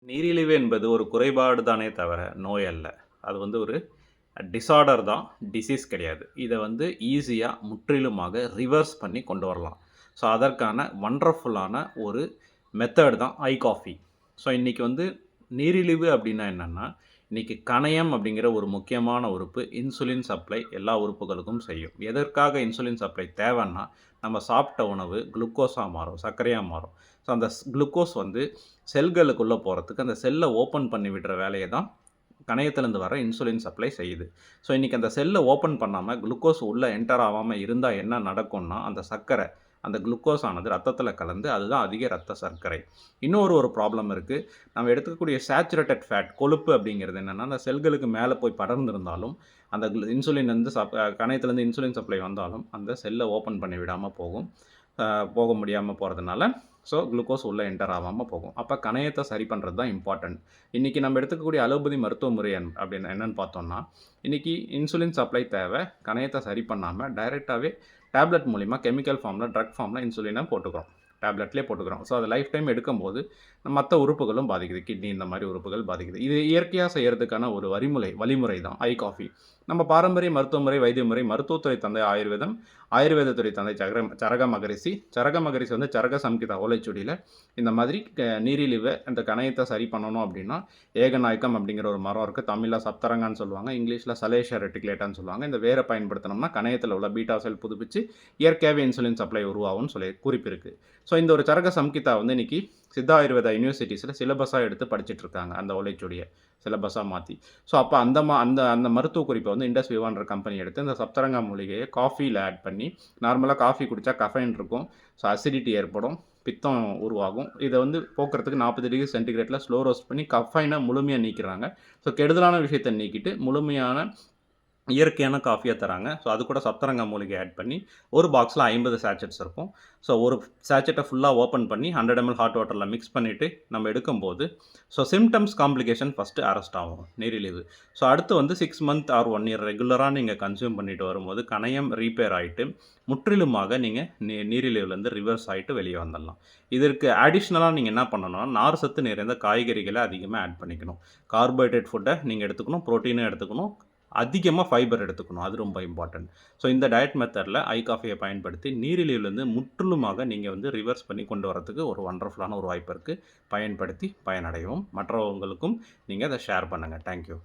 நீரிழிவு என்பது ஒரு குறைபாடு தானே தவிர, நோய் அல்ல. அது ஒரு டிஸார்டர் தான், டிசீஸ் கிடையாது. இத ஈஸியா முற்றிலுமாக ரிவர்ஸ் பண்ணி கொண்டு வரலாம். ஸோ, அதற்கான வண்டர்ஃபுல்லான ஒரு மெத்தட் தான் ஐ காஃபி. ஸோ, இன்னைக்கு நீரிழிவு அப்டின்னா என்னன்னா, இன்னைக்கு கணையம் அப்படிங்கிற ஒரு முக்கியமான உறுப்பு இன்சுலின் சப்ளை எல்லா உறுப்புகளுக்கும் செய்யும். எதற்காக இன்சுலின் சப்ளை தேவைன்னா, நம்ம சாப்பிட்ட உணவு குளுக்கோஸா மாறும், சர்க்கரையா மாறும். ஸோ, அந்த குளுக்கோஸ் செல்களுக்குள்ள போறதுக்கு அந்த செல்ல ஓப்பன் பண்ணி விடுற வேலைய தான் கணையத்திலேருந்து வர இன்சுலின் சப்ளை செய்யுது. ஸோ, இன்னைக்கு அந்த செல்ல ஓப்பன் பண்ணாம குளுக்கோஸ் உள்ள என்டர் ஆவாம இருந்தா என்ன நடக்கும்னா, அந்த சர்க்கரை, அந்த குளுக்கோஸ் ஆனது ரத்தத்தில கலந்து அதுதான் அதிக ரத்த சர்க்கரை. இன்னொரு ப்ராப்ளம் இருக்கு. நம்ம எடுத்துக்கக்கூடிய சேச்சுரேட்டட் ஃபேட் கொழுப்பு அப்படிங்கிறது என்னன்னா, அந்த செல்களுக்கு மேல போய் படர்ந்திருந்தாலும், அந்த இன்சுலின் கணையத்திலேருந்து இன்சுலின் சப்ளை வந்தாலும், அந்த செல்ல ஓப்பன் பண்ணி விடாம போகும். போக முடியாம போறதுனால, ஸோ குளுக்கோஸ் உள்ள என்டர் ஆவாம போகும். அப்ப கணையத்த சரி பண்றது தான் இம்பார்ட்டன்ட். இன்னைக்கு நம்ம எடுத்துக்கக்கூடிய அலோபதி மருத்துவ முறை அப்படின்னு என்னன்னு பார்த்தோம்னா, இன்னைக்கு இன்சுலின் சப்ளை தேவை. கணையத்த சரி பண்ணாம டைரக்ட்டாவே டேப்லெட் மூலியமா கெமிக்கல் ஃபார்ம்ல, ட்ரக் ஃபார்ம்ல இன்சுலின போட்டுக்கிறோம். டேப்லெட்லேயே போட்டுக்கிறோம். ஸோ, அது லைஃப் டைம் எடுக்கும்போது மத்த உறுப்புகளும் பாதிக்குது. கிட்னி இந்த மாரி உறுப்புகள் பாதிக்குது. இது இயற்கையா செய்யறதுக்கான ஒரு வழிமுறை தான் ஐ காஃபி. நம்ம பாரம்பரிய மருத்துவ முறை, வைத்திய முறை, மருத்துவத்துறை தந்தை ஆயுர்வேதம், ஆயுர்வேதத்துறை தந்தை சரக மகரிஷி. சரக மகரிஷி சரக சம்ஹிதா ஓலைச்சுவடியில இந்த மாதிரி நீரிழிவ அந்த கணையத்த சரி பண்ணணும் அப்படின்னா, ஏகநாயக்கம் அப்படிங்கிற ஒரு மரம் இருக்கு. தமிழ்ல சப்தரங்கான்னு சொல்லுவாங்க. இங்கிலீஷ்ல சலேசியா ரெட்டிகுலேட்டான்னு சொல்லுவாங்க. இந்த வேர பயன்படுத்தினோம்னா கணையத்தில உள்ள பீட்டா செல் புதுப்பிச்சு இயற்கையாவே இன்சுலின் சப்ளை உருவாகும்னு சொல்லி குறிப்பு இருக்கு. ஸோ, இந்த ஒரு சரக சம்ஹிதா இன்னைக்கு சித்தா ஆயுர்வேதா யுனிவர்சிட்டீஸ்ல சிலபஸா எடுத்து படிச்சுட்டு இருக்காங்க. அந்த ஓலைச்சுவடிய சிலபஸா மாத்தி. ஸோ, அப்ப அந்த அந்த மருத்துவ குறிப்ப இண்டஸ் விவான்ற கம்பெனி எடுத்து இந்த சப்தரங்கா மூலிகைய காஃபில ஆட் பண்ணி, நார்மலா காஃபி குடிச்சா கஃபைன் இருக்கும். ஸோ, அசிடிட்டி ஏற்படும். பித்தம் உருவாகும். இத போக்குறதுக்கு 40 டிகிரி சென்டிகிரேட்ல ஸ்லோ ரோஸ்ட் பண்ணி கஃபைன முழுமையா நீக்கிறாங்க. ஸோ, கெடுதலான விஷயத்த நீக்கிட்டு முழுமையான இயற்கையான காஃபியா தராங்க. ஸோ, அது கூட சப்தரங்கா மூலிகை ஆட் பண்ணி, ஒரு பாக்ஸ்ல 50 சாச்செட்ஸ் இருக்கும். ஸோ, ஒரு சாச்செட்ட ஃபுல்லா ஓப்பன் பண்ணி 100 ml ஹாட் வாட்டர்ல மிக்ஸ் பண்ணிட்டு நம்ம எடுக்கும்போது, so symptoms complication first arrest ஆகும் நீரிழிவு. ஸோ, அடுத்து 6 மந்த் ஆர் 1 இயர் ரெகுலரா நீங்க கன்சியூம் பண்ணிட்டு வரும்போது, கணையம் ரீப்பேர் ஆயிட்டு, முற்றிலுமாக நீங்க நீரிழிவுலேருந்து ரிவர்ஸ் ஆயிட்டு வெளிய வந்துடலாம். இதற்கு அடிஷனலா நீங்க என்ன பண்ணணும்னா, நார் சத்து நிறைந்த காய்கறிகள அதிகமா ஆட் பண்ணிக்கணும். கார்போஹைட்ரேட் ஃபுட்ட நீங்க எடுத்துக்கணும், புரோட்டீனும் எடுத்துக்கணும். அதிகமா ஃபைபர் எடுத்துக்கணும். அது ரொம்ப இம்பார்ட்டன்ட். ஸோ, இந்த டயட் மெத்தட்ல ஐ காஃபிய பயன்படுத்தி நீரிழிவுலேருந்து முற்றிலுமாக நீங்க ரிவர்ஸ் பண்ணி கொண்டு வரதுக்கு ஒரு வண்டர்ஃபுல்லான ஒரு வாய்ப்பு இருக்கு. பயன்படுத்தி பயனடையவும். மற்றவங்களுக்கும் நீங்க அத ஷேர் பண்ணுங்க. Thank you.